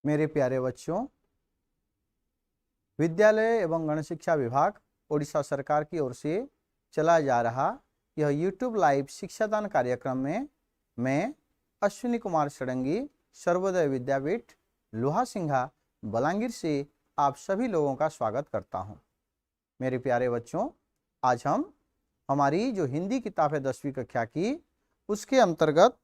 मेरे प्यारे बच्चों, विद्यालय एवं गण शिक्षा विभाग उड़ीसा सरकार की ओर से चला जा रहा यह यूट्यूब लाइव शिक्षादान कार्यक्रम में मैं अश्विनी कुमार षडंगी सर्वोदय विद्यापीठ लोहासिंघा बलांगीर से आप सभी लोगों का स्वागत करता हूं। मेरे प्यारे बच्चों, आज हम हमारी जो हिंदी किताब है 10वीं कक्षा की, उसके अंतर्गत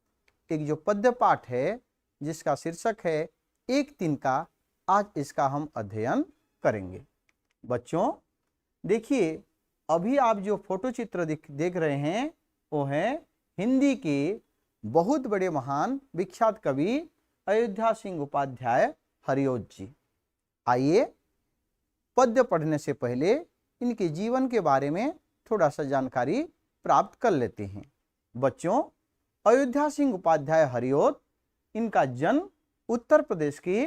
एक जो पद्य पाठ है जिसका शीर्षक है एक तिनका, आज इसका हम अध्ययन करेंगे। बच्चों देखिए, अभी आप जो फोटो चित्र देख रहे हैं वो है हिंदी के बहुत बड़े महान विख्यात कवि अयोध्या सिंह उपाध्याय हरिओत जी। आइए पद्य पढ़ने से पहले इनके जीवन के बारे में थोड़ा सा जानकारी प्राप्त कर लेते हैं। बच्चों, अयोध्या सिंह उपाध्याय हरिओत, इनका जन्म उत्तर प्रदेश के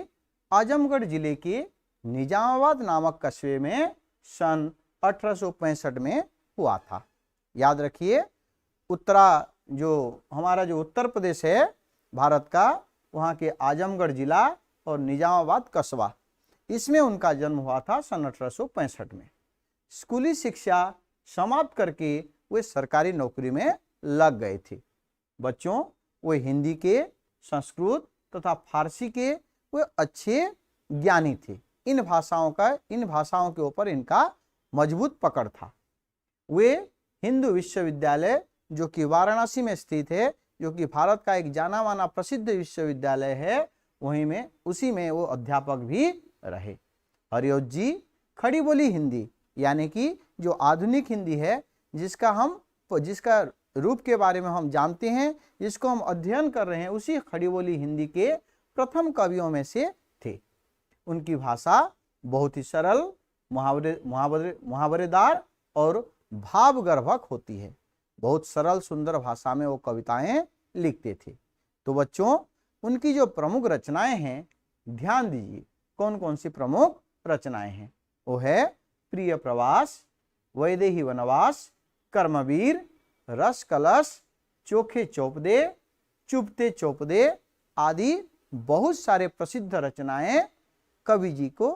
आजमगढ़ जिले के निजामाबाद नामक कस्बे में सन 1865 में हुआ था। याद रखिए, हमारा जो उत्तर प्रदेश है भारत का, वहाँ के आजमगढ़ जिला और निजामाबाद कस्बा, इसमें उनका जन्म हुआ था सन 1865 में। स्कूली शिक्षा समाप्त करके वे सरकारी नौकरी में लग गए थे। बच्चों, वे हिंदी के, संस्कृत तथा फारसी के वे अच्छे ज्ञानी थे। इन भाषाओं के ऊपर इनका मजबूत पकड़ था। वे हिंदू विश्वविद्यालय जो कि वाराणसी में स्थित है, जो कि भारत का एक जाना माना प्रसिद्ध विश्वविद्यालय है, उसी में वो अध्यापक भी रहे। हरिओत जी खड़ी बोली हिंदी यानी कि जो आधुनिक हिंदी है, जिसका रूप के बारे में हम जानते हैं, जिसको हम अध्ययन कर रहे हैं, उसी खड़ी बोली हिंदी के प्रथम कवियों में से थे। उनकी भाषा बहुत ही सरल, मुहावरेदार और भावगर्भक होती है। बहुत सरल सुंदर भाषा में वो कविताएं लिखते थे। तो बच्चों, उनकी जो प्रमुख रचनाएं हैं, ध्यान दीजिए कौन कौन सी प्रमुख रचनाएं हैं। वो है प्रिय प्रवास, वैदेही वनवास, कर्मवीर, रस कलश, चोखे चौपदे, चुपते चौपदे आदि बहुत सारे प्रसिद्ध रचनाएं कवि जी को,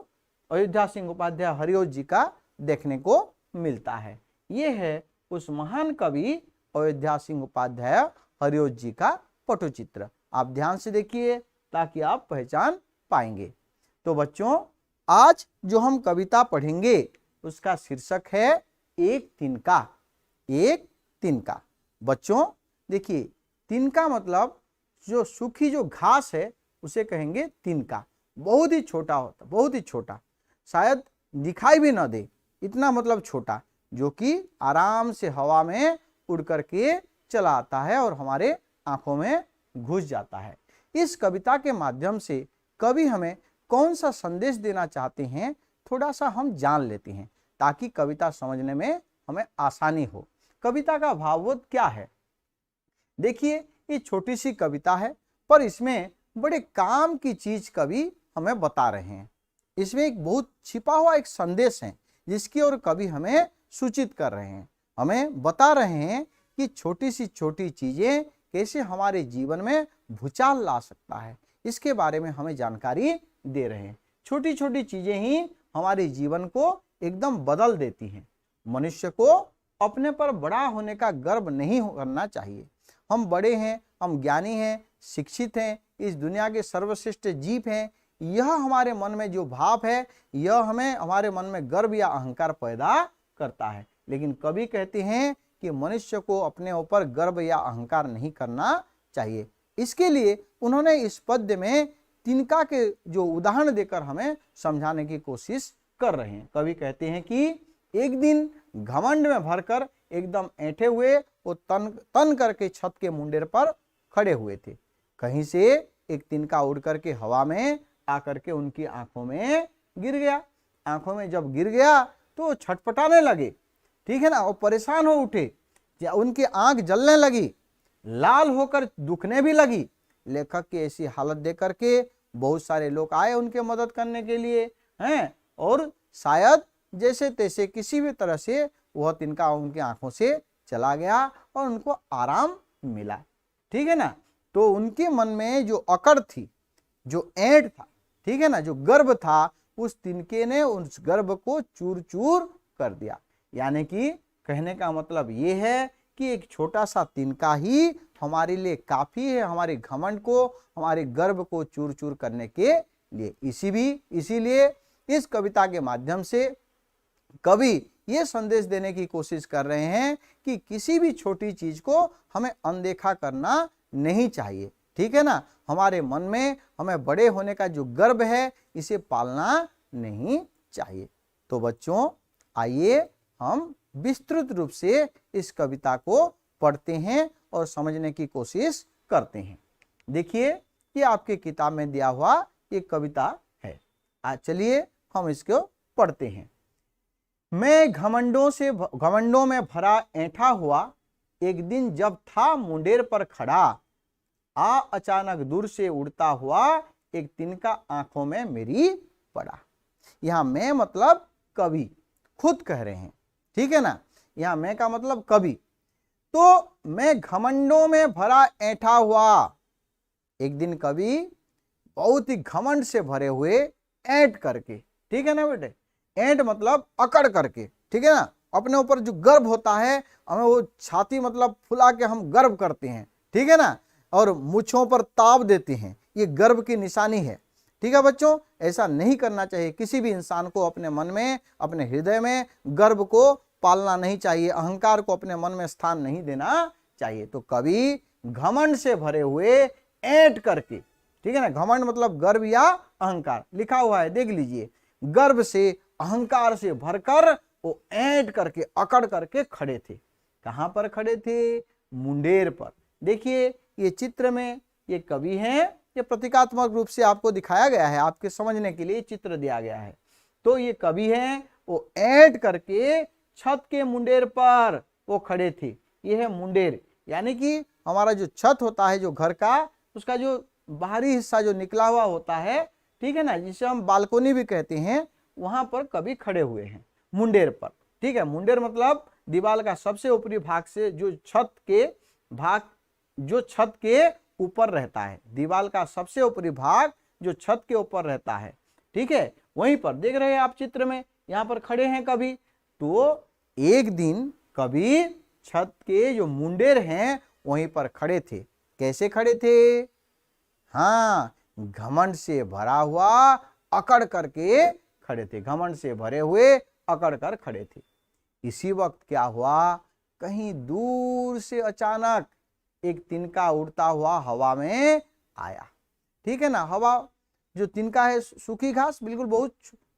अयोध्या सिंह उपाध्याय हरिओत जी का देखने को मिलता है। ये है उस महान कवि अयोध्या सिंह उपाध्याय हरिओत जी का पटचित्र। आप ध्यान से देखिए ताकि आप पहचान पाएंगे। तो बच्चों, आज जो हम कविता पढ़ेंगे उसका शीर्षक है एक तिनका। एक तिनका। बच्चों देखिए, तिनका मतलब जो सूखी जो घास है उसे कहेंगे तिनका। बहुत ही छोटा होता, बहुत ही छोटा, शायद दिखाई भी न दे, इतना मतलब छोटा, जो कि आराम से हवा में उड़ करके चला आता है और हमारे आंखों में घुस जाता है। इस कविता के माध्यम से कवि हमें कौन सा संदेश देना चाहते हैं, थोड़ा सा हम जान लेते हैं ताकि कविता समझने में हमें आसानी हो। कविता का भावबोध क्या है? देखिए, ये छोटी सी कविता है, पर इसमें बड़े काम की चीज कवि हमें बता रहे हैं। इसमें एक बहुत छिपा हुआ एक संदेश है जिसकी ओर कवि हमें सूचित कर रहे हैं। हमें बता रहे हैं कि छोटी सी छोटी चीजें कैसे हमारे जीवन में भूचाल ला सकता है, इसके बारे में हमें जानकारी दे रहे हैं। छोटी छोटी चीजें ही हमारे जीवन को एकदम बदल देती हैं। मनुष्य को अपने पर बड़ा होने का गर्व नहीं करना चाहिए। हम बड़े हैं, हम ज्ञानी हैं, शिक्षित हैं, इस दुनिया के सर्वश्रेष्ठ जीव हैं, यह हमारे मन में जो भाव है, यह हमारे मन में गर्व या अहंकार पैदा करता है। लेकिन कवि कहते हैं कि मनुष्य को अपने ऊपर गर्व या अहंकार नहीं करना चाहिए। इसके लिए उन्होंने इस पद्य में तिनका के जो उदाहरण देकर हमें समझाने की कोशिश कर रहे हैं। कवि कहते हैं कि एक दिन घमंड में भरकर एकदम ऐंठे हुए वो तन करके छत के मुंडेर पर खड़े हुए थे। कहीं से एक तिनका उड़ करके हवा में आकर के उनकी आंखों में गिर गया। आंखों में जब गिर गया तो छटपटाने लगे, ठीक है ना, वो परेशान हो उठे, उनकी आंख जलने लगी, लाल होकर दुखने भी लगी। लेखक की ऐसी हालत देख करके बहुत सारे लोग आए उनके मदद करने के लिए हैं, और शायद जैसे तैसे किसी भी तरह से वह तिनका उनकी आंखों से चला गया और उनको आराम मिला, ठीक है ना। तो उनके मन में जो अकड़ थी, जो ऐंठ था, ठीक है ना, जो गर्भ था उस तिनके ने उस गर्भ को चूर चूर कर दिया। यानी कि कहने का मतलब ये है कि एक छोटा सा तिनका ही हमारे लिए काफी है हमारे घमंड को, हमारे गर्भ को चूर चूर करने के लिए। इसीलिए इस कविता के माध्यम से कवि ये संदेश देने की कोशिश कर रहे हैं कि किसी भी छोटी चीज को हमें अनदेखा करना नहीं चाहिए, ठीक है ना। हमारे मन में हमें बड़े होने का जो गर्व है इसे पालना नहीं चाहिए। तो बच्चों आइए हम विस्तृत रूप से इस कविता को पढ़ते हैं और समझने की कोशिश करते हैं। देखिए ये आपके किताब में दिया हुआ एक कविता है। चलिए हम इसको पढ़ते हैं। मैं घमंडों में भरा ऐंठा हुआ, एक दिन जब था मुंडेर पर खड़ा, अचानक दूर से उड़ता हुआ एक तिनका आंखों में मेरी पड़ा। यहां मैं मतलब कवि खुद कह रहे हैं, ठीक है ना। यहां मैं का मतलब कवि। तो मैं घमंडों में भरा ऐंठा हुआ, एक दिन कवि बहुत ही घमंड से भरे हुए ऐंठ करके, ठीक है ना बेटे, ऐंठ मतलब अकड़ करके, ठीक है ना। अपने ऊपर जो गर्व होता है हमें वो छाती मतलब फुला के हम गर्व करते हैं, ठीक है ना, और मूंछों पर ताव देते हैं, ये गर्व की निशानी है, ठीक है बच्चों। ऐसा नहीं करना चाहिए, किसी भी इंसान को अपने मन में अपने हृदय में गर्व को पालना नहीं चाहिए, अहंकार को अपने मन में स्थान नहीं देना चाहिए। तो कवि घमंड से भरे हुए ऐंठ करके, ठीक है ना, घमंड मतलब गर्व या अहंकार, लिखा हुआ है देख लीजिए, गर्व से अहंकार से भरकर वो ऐंठ करके अकड़ करके खड़े थे। कहां पर खड़े थे? मुंडेर पर। देखिए ये चित्र में ये कवि हैं, ये प्रतीकात्मक रूप से आपको दिखाया गया है, आपके समझने के लिए चित्र दिया गया है। तो ये कवि हैं, वो ऐंठ करके छत के मुंडेर पर वो खड़े थे। ये है मुंडेर, यानी कि हमारा जो छत होता है जो घर का, उसका जो बाहरी हिस्सा जो निकला हुआ होता है, ठीक है ना, जिसे हम बालकोनी भी कहते हैं, वहां पर कवि खड़े हुए हैं मुंडेर पर, ठीक है। मुंडेर मतलब दीवार का सबसे ऊपरी भाग से जो छत के ऊपर रहता है, दीवार का सबसे ऊपरी भाग जो छत के ऊपर रहता है, ठीक है, वहीं पर देख रहे हैं आप चित्र में, यहां पर खड़े हैं कवि। तो एक दिन कवि छत के जो मुंडेर हैं वहीं पर खड़े थे। कैसे खड़े थे? हाँ, घमंड से भरा हुआ अकड़ करके खड़े थे, घमंड से भरे हुए अकड़ कर खड़े थे। इसी वक्त क्या हुआ, कहीं दूर से अचानक एक तिनका उड़ता हुआ हवा में आया, ठीक है ना। हवा जो तिनका है सूखी घास, बिल्कुल बहुत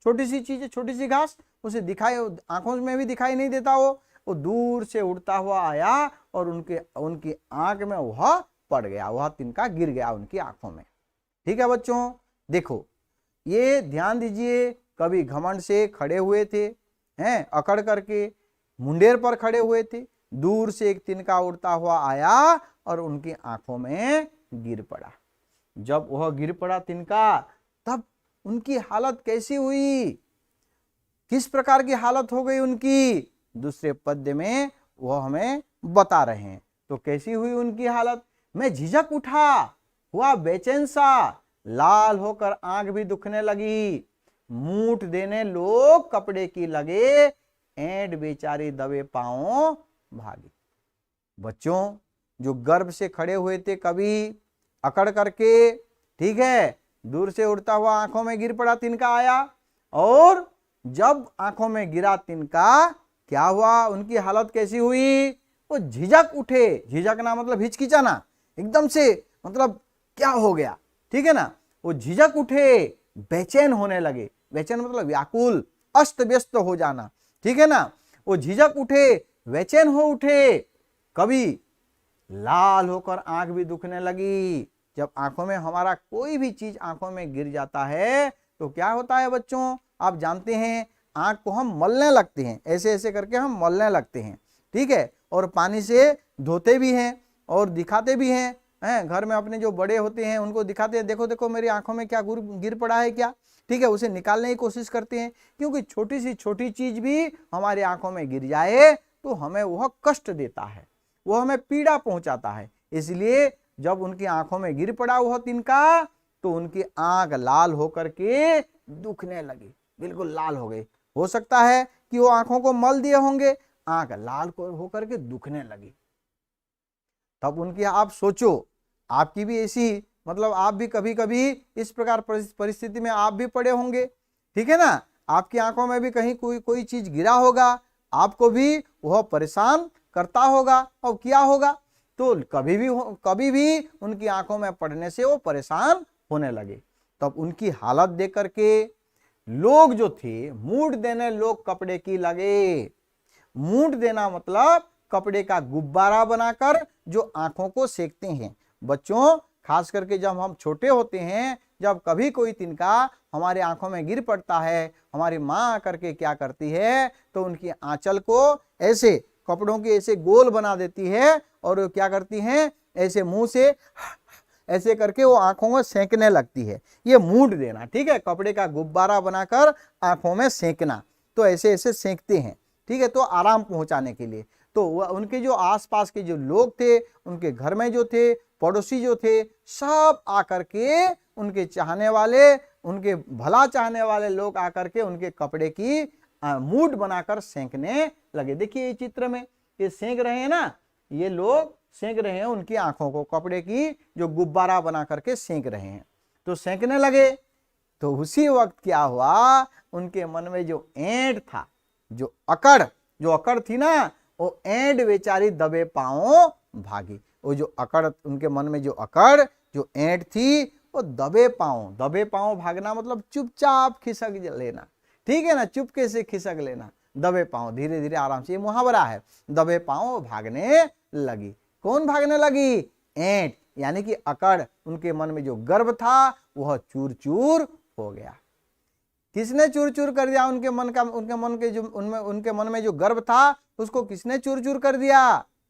छोटी सी चीज है, छोटी सी घास, उसे दिखाई आंखों में भी दिखाई नहीं देता, वो दूर से उड़ता हुआ आया और उनकी आंख में वह पड़ गया, वह तिनका गिर गया उनकी आंखों में, ठीक है बच्चों। देखो ये ध्यान दीजिए, कवि घमंड से खड़े हुए थे, हैं अकड़ करके मुंडेर पर खड़े हुए थे, दूर से एक तिनका उड़ता हुआ आया और उनकी आंखों में गिर पड़ा। जब वह गिर पड़ा तिनका, तब उनकी हालत कैसी हुई, किस प्रकार की हालत हो गई उनकी, दूसरे पद्य में वह हमें बता रहे हैं। तो कैसी हुई उनकी हालत? मैं झिझक उठा, हुआ बेचैन सा, लाल होकर आंख भी दुखने लगी, मूठ देने लोग कपड़े की लगे, ऐंठ बेचारी दबे पांव भागी। बच्चों जो गर्भ से खड़े हुए थे कवि अकड़ करके, ठीक है, दूर से उड़ता हुआ आंखों में गिर पड़ा तिनका आया, और जब आंखों में गिरा तिनका, क्या हुआ, उनकी हालत कैसी हुई? वो झिझक उठे, झिझकना मतलब हिचकिचाना, एकदम से मतलब क्या हो गया, ठीक है ना, वो झिझक उठे, बेचैन होने लगे, बेचैन मतलब व्याकुल, अस्त व्यस्त हो जाना, ठीक है ना, वो झिझक उठे, बेचैन हो उठे। कवि लाल होकर आंख भी दुखने लगी। जब आंखों में हमारा कोई भी चीज आंखों में गिर जाता है तो क्या होता है बच्चों, आप जानते हैं, आंख को हम मलने लगते हैं, ऐसे ऐसे करके हम मलने लगते हैं, ठीक है, और पानी से धोते भी हैं और दिखाते भी हैं, घर में अपने जो बड़े होते हैं उनको दिखाते हैं, देखो देखो मेरी आंखों में क्या गिर पड़ा है क्या, ठीक है, उसे निकालने की कोशिश करते हैं, क्योंकि छोटी सी छोटी चीज भी हमारी आंखों में गिर जाए तो हमें वह कष्ट देता है, वो हमें पीड़ा पहुंचाता है। इसलिए जब उनकी आंखों में गिर पड़ा वह तिनका, तो उनकी आंख लाल होकर के दुखने लगी, बिल्कुल लाल हो गई। हो सकता है कि वो आंखों को मल दिए होंगे, आंख लाल होकर के दुखने लगी। तब उनकी, आप सोचो, आपकी भी ऐसी, मतलब आप भी कभी कभी इस प्रकार परिस्थिति में आप भी पड़े होंगे, ठीक है ना। आपकी आंखों में भी कहीं कोई चीज गिरा होगा, आपको भी वह परेशान करता होगा और किया होगा, तो कभी भी उनकी आंखों में पड़ने से वो परेशान होने लगे। तब उनकी हालत देख करके लोग जो थे, मूड देने लोग कपड़े की लगे। मूड देना मतलब कपड़े का गुब्बारा बनाकर जो आंखों को सेकते हैं। बच्चों, खास करके जब हम छोटे होते हैं, जब कभी कोई तिनका हमारे आंखों में गिर पड़ता है, हमारी माँ करके क्या करती है, तो उनकी आंचल को ऐसे कपड़ों के ऐसे गोल बना देती है और क्या करती हैं, ऐसे मुंह से ऐसे करके वो आंखों में सेंकने लगती है। ये मूड देना, ठीक है, कपड़े का गुब्बारा बनाकर आंखों में सेंकना। तो ऐसे ऐसे सेंकते हैं, ठीक है, तो आराम पहुंचाने के लिए। तो उनके जो आसपास के जो लोग थे, उनके घर में जो थे, पड़ोसी जो थे, सब आकर के उनके चाहने वाले, उनके भला चाहने वाले लोग आकर के उनके कपड़े की मूड बनाकर सेंकने लगे। देखिए ये चित्र में ये सेंक रहे हैं ना, ये लोग सेंक रहे हैं उनकी आंखों को, कपड़े की जो गुब्बारा बना करके सेंक रहे हैं। तो सेंकने लगे, तो उसी वक्त क्या हुआ, उनके मन में जो ऐंठ था, जो अकड़ थी ना, वो ऐंठ बेचारी दबे पांव भागी। वो जो अकड़, उनके मन में जो अकड़, जो ऐंठ थी, वो दबे पांव भागना मतलब चुपचाप खिसक लेना, ठीक है ना, चुपके से खिसक लेना, दबे पांव, धीरे धीरे आराम से, ये मुहावरा है। दबे पांव भागने लगी। कौन भागने लगी? ऐंठ, यानी कि अकड़। उनके मन में जो गर्व था वह चूर चूर हो गया। किसने चूर चूर कर दिया उनके मन में जो गर्व था, उसको किसने चूर चूर कर दिया?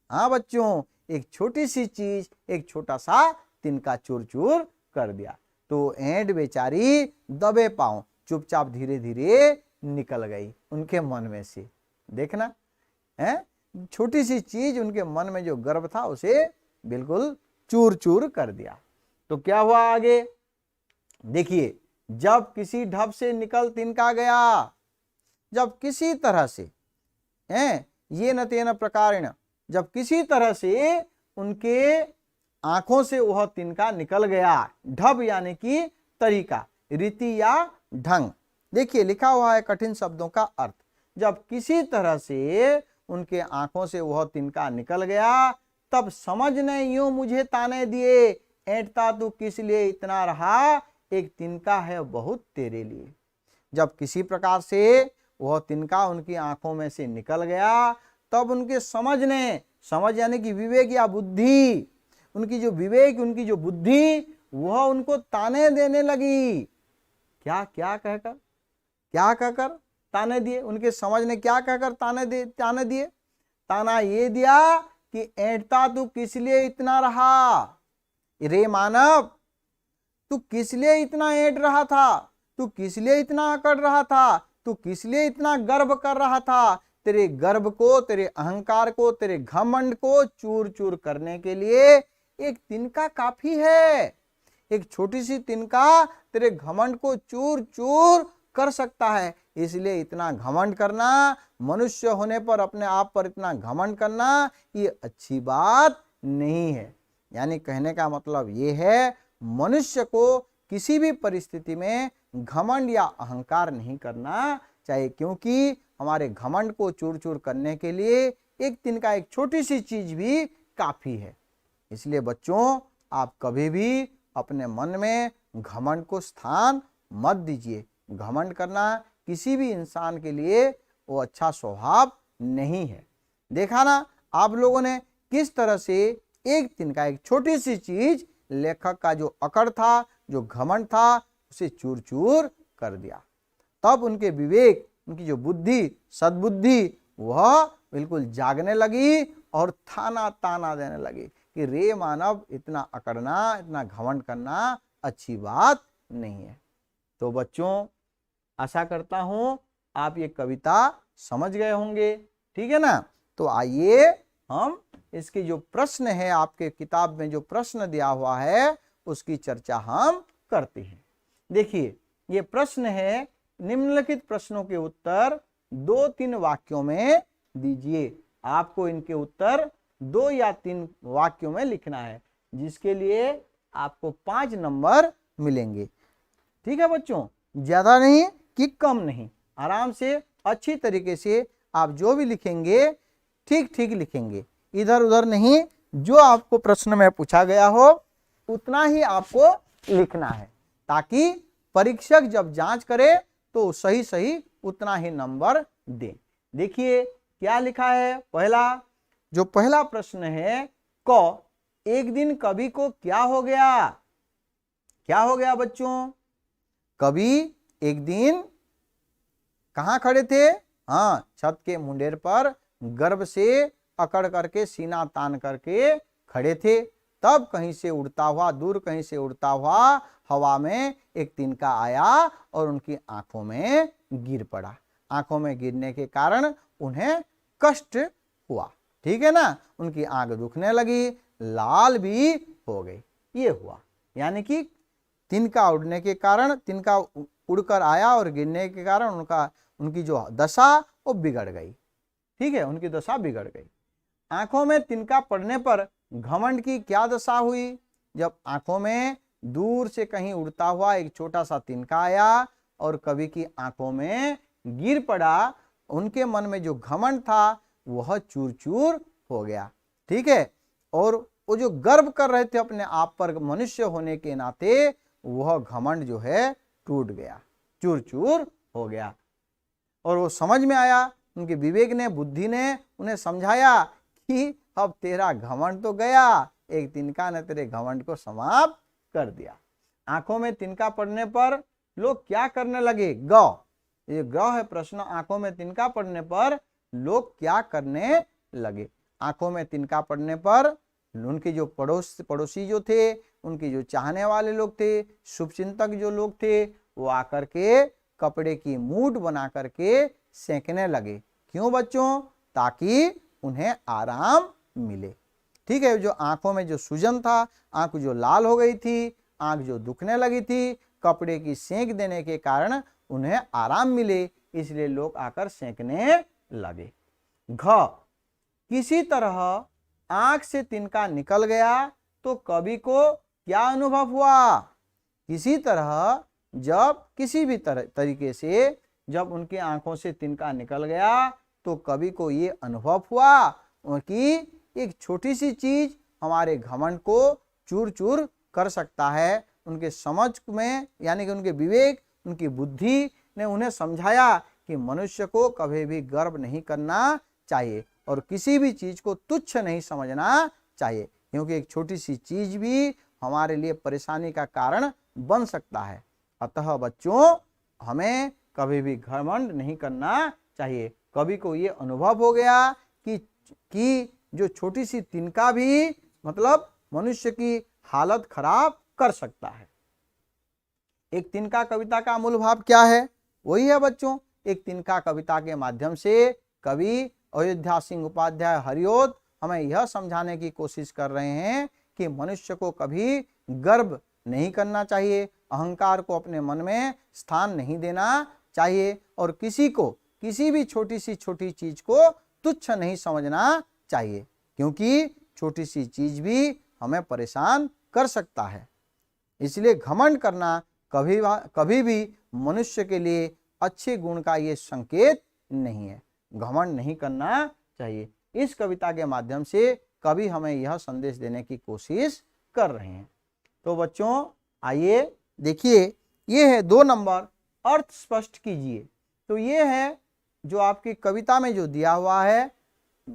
हाँ बच्चों, एक छोटी सी चीज, एक छोटा सा तिनका चूर चूर कर दिया। तो ऐंठ बेचारी दबे पांव चुपचाप धीरे धीरे निकल गई उनके मन में से। देखना है, छोटी सी चीज उनके मन में जो गर्व था उसे बिल्कुल चूर चूर कर दिया। तो क्या हुआ आगे देखिए, जब किसी ढब से निकल तिनका गया, जब किसी तरह से ये न तेन प्रकारेण, जब किसी तरह से उनके आंखों से वह तिनका निकल गया। ढब यानी कि तरीका, रीति या ढंग। देखिए लिखा हुआ है कठिन शब्दों का अर्थ। जब किसी तरह से उनके आंखों से वह तिनका निकल गया, तब समझने यूं मुझे ताने दिए, ऐंठता तू किस लिए इतना रहा, एक तिनका है बहुत तेरे लिए। जब किसी प्रकार से वह तिनका उनकी आंखों में से निकल गया, तब उनके समझ यानी कि विवेक या बुद्धि, उनकी जो विवेक, उनकी जो बुद्धि, वह उनको ताने देने लगी। क्या कहकर ताने दिए? उनके समझ ने क्या कहकर ताने दिए? ताना ये दिया कि ऐंठता तू किस लिए इतना रहा, रे मानव तू किस लिए इतना ऐंठ रहा था, तू किस लिए इतना अकड़ रहा था, तू किस लिए इतना गर्व कर रहा था। तेरे गर्व को, तेरे अहंकार को, तेरे घमंड को चूर चूर करने के लिए एक तिनका काफी है। एक छोटी सी तिनका तेरे घमंड को चूर चूर कर सकता है। इसलिए इतना घमंड करना, मनुष्य होने पर अपने आप पर इतना घमंड करना, ये अच्छी बात नहीं है। यानी कहने का मतलब ये है, मनुष्य को किसी भी परिस्थिति में घमंड या अहंकार नहीं करना चाहिए, क्योंकि हमारे घमंड को चूर चूर करने के लिए एक तिनका, एक छोटी सी चीज भी काफी है। इसलिए बच्चों, आप कभी भी अपने मन में घमंड को स्थान मत दीजिए। घमंड करना किसी भी इंसान के लिए वो अच्छा स्वभाव नहीं है। देखा ना आप लोगों ने किस तरह से एक तिनका, एक छोटी सी चीज, लेखक का जो अकड़ था, जो घमंड था, उसे चूर चूर कर दिया। तब उनके विवेक, उनकी जो बुद्धि, सद्बुद्धि, वह बिल्कुल जागने लगी और ताना देने लगी कि रे मानव, इतना अकड़ना, इतना घमंड करना अच्छी बात नहीं है। तो बच्चों, आशा करता हूं आप ये कविता समझ गए होंगे, ठीक है ना। तो आइए हम इसके जो प्रश्न है, आपके किताब में जो प्रश्न दिया हुआ है, उसकी चर्चा हम करते हैं। देखिए ये प्रश्न है, निम्नलिखित प्रश्नों के उत्तर 2-3 वाक्यों में दीजिए। आपको इनके उत्तर 2 या 3 वाक्यों में लिखना है, जिसके लिए आपको 5 नंबर मिलेंगे। ठीक है बच्चों, ज्यादा नहीं कि कम नहीं, आराम से अच्छी तरीके से आप जो भी लिखेंगे ठीक ठीक लिखेंगे, इधर उधर नहीं। जो आपको प्रश्न में पूछा गया हो उतना ही आपको लिखना है, ताकि परीक्षक जब जांच करे तो सही सही उतना ही नंबर दे। देखिए क्या लिखा है, जो पहला प्रश्न है क, एक दिन कवि को क्या हो गया? क्या हो गया बच्चों? कवि एक दिन कहां खड़े थे? हाँ, छत के मुंडेर पर गर्व से अकड़ करके सीना तान करके खड़े थे। तब कहीं से उड़ता हुआ, दूर कहीं से उड़ता हुआ हवा में एक तिनका आया और उनकी आंखों में गिर पड़ा। आंखों में गिरने के कारण उन्हें कष्ट हुआ, ठीक है ना, उनकी आंख दुखने लगी, लाल भी हो गई। ये हुआ, यानी कि तिनका उड़ने के कारण, तिनका उड़कर आया और गिरने के कारण उनकी जो दशा वो बिगड़ गई। ठीक है, उनकी दशा बिगड़ गई। आंखों में तिनका पड़ने पर घमंड की क्या दशा हुई? जब आंखों में दूर से कहीं उड़ता हुआ एक छोटा सा तिनका आया और कवि की आंखों में गिर पड़ा, उनके मन में जो घमंड था वह चूर चूर हो गया। ठीक है, और वो जो गर्व कर रहे थे अपने आप पर मनुष्य होने के नाते, वह घमंड जो है टूट गया, चूर चूर हो गया। और वो समझ में आया, उनके विवेक ने, बुद्धि ने उन्हें समझाया कि अब तेरा घमंड तो गया, एक तिनका ने तेरे घमंड को समाप्त कर दिया। आंखों में तिनका पड़ने पर लोग क्या करने लगे? ये ग है प्रश्न। आंखों में तिनका पड़ने पर लोग क्या करने लगे? आंखों में तिनका पड़ने पर उनके जो पड़ोसी जो थे, उनके जो चाहने वाले लोग थे, शुभचिंतक जो लोग थे, वो आकर के कपड़े की मूठ बना करके सेंकने लगे। क्यों बच्चों? ताकि उन्हें आराम मिले। ठीक है, जो आंखों में जो सूजन था, आंख जो लाल हो गई थी, आंख जो दुखने लगी थी, कपड़े की सेंक देने के कारण उन्हें आराम मिले, इसलिए लोग आकर सेंकने लगे। घ, किसी तरह आंख से तिनका निकल गया तो कवि को क्या अनुभव हुआ? किसी तरह, जब किसी भी तरीके से जब उनकी आंखों से तिनका निकल गया तो कवि को ये अनुभव हुआ कि एक छोटी सी चीज हमारे घमंड को चूर चूर कर सकता है। उनके समझ में, यानी कि उनके विवेक, उनकी बुद्धि ने उन्हें समझाया कि मनुष्य को कभी भी गर्व नहीं करना चाहिए और किसी भी चीज को तुच्छ नहीं समझना चाहिए, क्योंकि एक छोटी सी चीज भी हमारे लिए परेशानी का कारण बन सकता है। अतः बच्चों, हमें कभी भी घमंड नहीं करना चाहिए। कवि को ये अनुभव हो गया कि जो छोटी सी तिनका भी मतलब मनुष्य की हालत खराब कर सकता है। एक तिनका कविता का मूल भाव क्या है? वही है बच्चों, एक तिनका कविता के माध्यम से कवि अयोध्या सिंह उपाध्याय हरिओद हमें यह समझाने की कोशिश कर रहे हैं कि मनुष्य को कभी गर्व नहीं करना चाहिए, अहंकार को अपने मन में स्थान नहीं देना चाहिए और किसी भी छोटी चीज को तुच्छ नहीं समझना चाहिए, क्योंकि छोटी सी चीज भी हमें परेशान कर सकता है। इसलिए घमंड करना कभी भी मनुष्य के लिए अच्छे गुण का ये संकेत नहीं है। घमंड नहीं करना चाहिए। इस कविता के माध्यम से कवि हमें यह संदेश देने की कोशिश कर रहे हैं। तो बच्चों आइए देखिए, ये है 2 नंबर, अर्थ स्पष्ट कीजिए। तो ये है जो आपकी कविता में जो दिया हुआ है,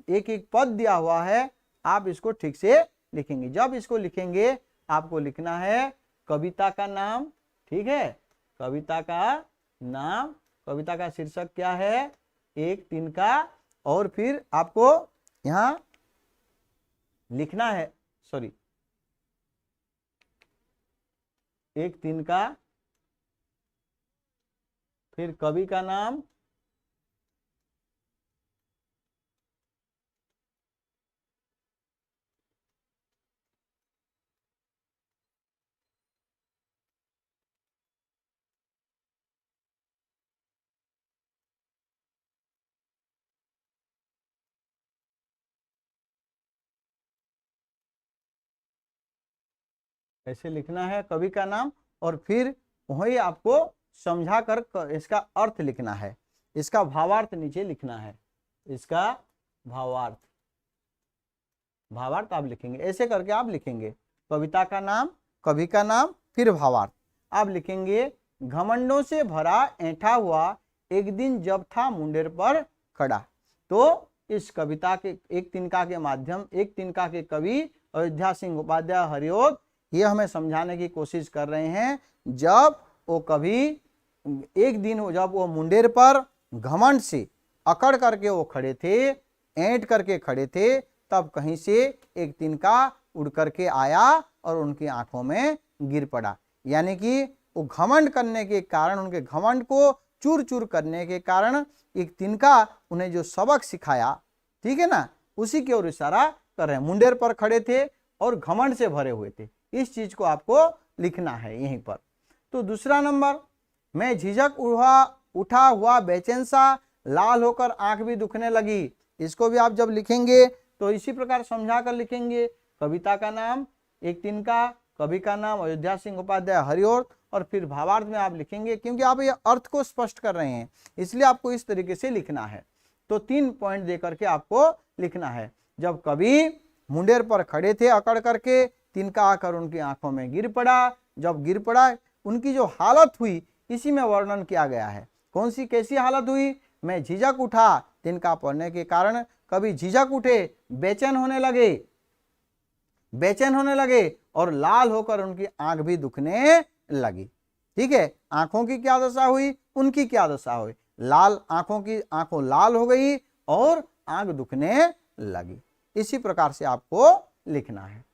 एक एक पद दिया हुआ है, आप इसको ठीक से लिखेंगे। जब इसको लिखेंगे आपको लिखना है कविता का नाम। ठीक है, कविता का नाम, कविता का शीर्षक क्या है? एक तिनका। और फिर आपको यहां लिखना है, एक तिनका, फिर कवि का नाम, ऐसे लिखना है कवि का नाम, और फिर वही आपको समझा कर इसका अर्थ लिखना है, इसका भावार्थ नीचे लिखना है, इसका भावार्थ आप लिखेंगे। ऐसे करके आप लिखेंगे कविता का नाम, कवि का नाम, फिर भावार्थ। आप लिखेंगे घमंडों से भरा ऐंठा हुआ एक दिन जब था मुंडेर पर खड़ा। तो इस कविता के एक तिनका के माध्यम, एक तिनका के कवि अयोध्या सिंह उपाध्याय हरिओत ये हमें समझाने की कोशिश कर रहे हैं, जब वो कवि एक दिन जब वो मुंडेर पर घमंड से अकड़ करके वो खड़े थे, ऐंठ करके खड़े थे, तब कहीं से एक तिनका उड़ करके आया और उनकी आंखों में गिर पड़ा। यानी कि वो घमंड करने के कारण, उनके घमंड को चूर चूर करने के कारण एक तिनका उन्हें जो सबक सिखाया, ठीक है ना, उसी की ओर इशारा कर रहे हैं। मुंडेर पर खड़े थे और घमंड से भरे हुए थे, इस चीज को आपको लिखना है यहीं पर। तो दूसरा नंबर, मैं झिझक उठा हुआ बेचैन सा, लाल होकर आंख भी दुखने लगी। इसको भी आप जब लिखेंगे तो इसी प्रकार समझा कर लिखेंगे। कविता का नाम एक तिनका, कवि का नाम अयोध्या सिंह उपाध्याय हरिओत, और फिर भावार्थ में आप लिखेंगे, क्योंकि आप ये अर्थ को स्पष्ट कर रहे हैं इसलिए आपको इस तरीके से लिखना है। तो 3 पॉइंट देकर के आपको लिखना है। जब कवि मुंडेर पर खड़े थे अकड़ करके, तिनका आकर उनकी आंखों में गिर पड़ा, जब गिर पड़ा उनकी जो हालत हुई इसी में वर्णन किया गया है। कौन सी कैसी हालत हुई? मैं झिझक उठा, तिनका पढ़ने के कारण कभी झिझक उठे, बेचैन होने लगे और लाल होकर उनकी आंख भी दुखने लगी। ठीक है, आंखों की क्या दशा हुई, उनकी क्या दशा हुई, लाल आंखों लाल हो गई और आंख दुखने लगी। इसी प्रकार से आपको लिखना है।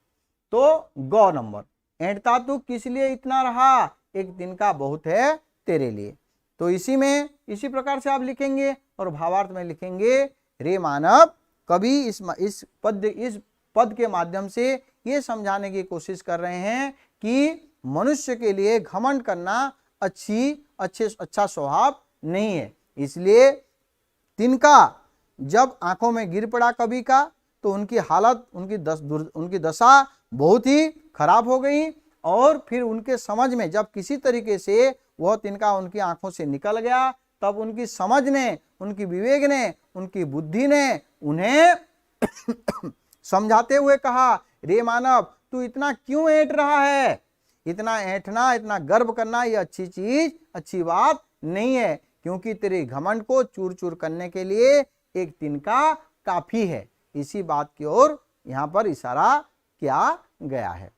तो गौ नंबर, ऐंठता तू किस लिए इतना रहा, एक दिन का बहुत है तेरे लिए। तो इसी प्रकार से आप लिखेंगे और भावार्थ में लिखेंगे, रे मानव, कवि इस पद के माध्यम से ये समझाने की कोशिश कर रहे हैं कि मनुष्य के लिए घमंड करना अच्छा स्वभाव नहीं है। इसलिए तिनका जब आंखों में गिर पड़ा कवि का, तो उनकी हालत, उनकी दशा बहुत ही खराब हो गई, और फिर उनके समझ में जब किसी तरीके से वह तिनका उनकी आंखों से निकल गया, तब उनकी समझ ने, उनकी विवेक ने, उनकी बुद्धि ने उन्हें समझाते हुए कहा, रे मानव, तू इतना क्यों ऐंठ रहा है, इतना ऐंठना, इतना गर्व करना ये अच्छी बात नहीं है, क्योंकि तेरे घमंड को चूर चूर करने के लिए एक तिनका काफी है। इसी बात की ओर यहां पर इशारा किया गया है।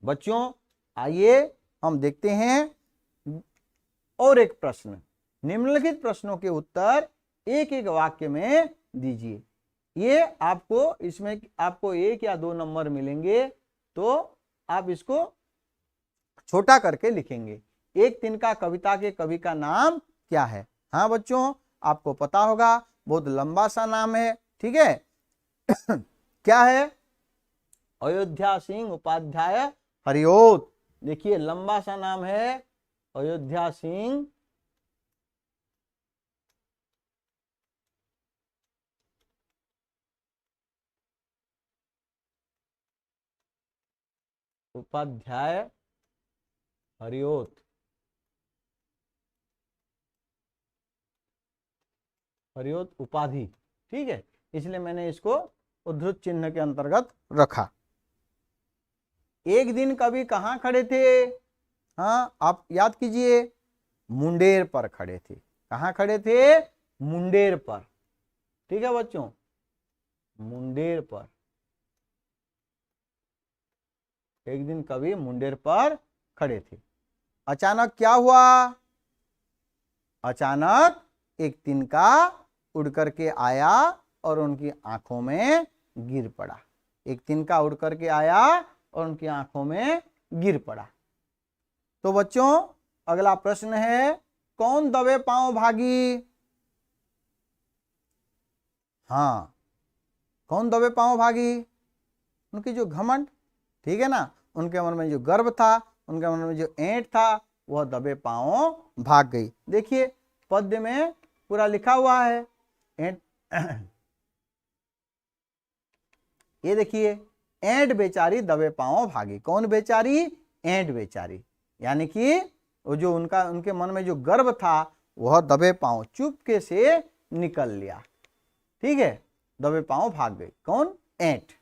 बच्चों, आइए हम देखते हैं और एक प्रश्न। निम्नलिखित प्रश्नों के उत्तर एक एक वाक्य में दीजिए। ये इसमें आपको 1 या 2 नंबर मिलेंगे, तो आप इसको छोटा करके लिखेंगे। एक तिनका कविता के कवि का नाम क्या है? हाँ बच्चों, आपको पता होगा, बहुत लंबा सा नाम है। ठीक है क्या है? अयोध्या सिंह उपाध्याय हरिओत। देखिए, लंबा सा नाम है, अयोध्या सिंह उपाध्याय हरिओत। हरिओत उपाधि, ठीक है, इसलिए मैंने इसको उद्धृत चिन्ह के अंतर्गत रखा। एक दिन कवि कहाँ खड़े थे? हाँ, आप याद कीजिए, मुंडेर पर खड़े थे। कहाँ खड़े थे? मुंडेर पर। ठीक है बच्चों, मुंडेर पर। एक दिन कवि मुंडेर पर खड़े थे। अचानक क्या हुआ? अचानक एक तिनका उड़ करके आया और उनकी आंखों में गिर पड़ा। एक तिनका उड़ करके आया और उनकी आंखों में गिर पड़ा। तो बच्चों, अगला प्रश्न है, कौन दबे पांव भागी? हाँ, कौन दबे पांव भागी? उनकी जो घमंड, ठीक है ना, उनके मन में जो गर्व था, उनके मन में जो ऐंठ था, वह दबे पांव भाग गई। देखिए, पद्य में पूरा लिखा हुआ है। ये देखिए, ऐंठ बेचारी दबे पांव भागी। कौन बेचारी? ऐंठ बेचारी। यानी कि वो जो उनके मन में जो गर्व था वह दबे पांव चुपके से निकल लिया। ठीक है, दबे पांव भाग गई। कौन? ऐंठ।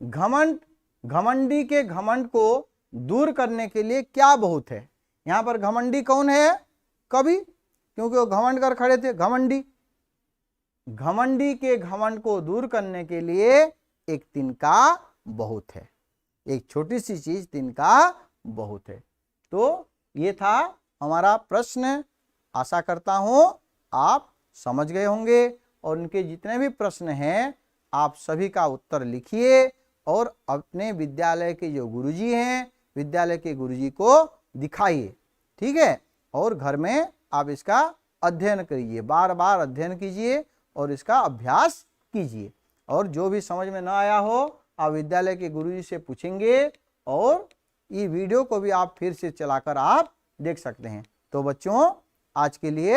घमंड, घमंडी के घमंड को दूर करने के लिए क्या बहुत है? यहां पर घमंडी कौन है? कवि, क्योंकि वो घमंड कर खड़े थे। घमंडी, घमंडी के घमंड को दूर करने के लिए एक तिनका बहुत है। एक छोटी सी चीज तिनका बहुत है। तो ये था हमारा प्रश्न। आशा करता हूं आप समझ गए होंगे और उनके जितने भी प्रश्न हैं आप सभी का उत्तर लिखिए और अपने विद्यालय के जो गुरुजी हैं, विद्यालय के गुरुजी को दिखाइए। ठीक है, और घर में आप इसका अध्ययन करिए, बार बार अध्ययन कीजिए और इसका अभ्यास कीजिए। और जो भी समझ में ना आया हो आप विद्यालय के गुरुजी से पूछेंगे और ये वीडियो को भी आप फिर से चलाकर आप देख सकते हैं। तो बच्चों आज के लिए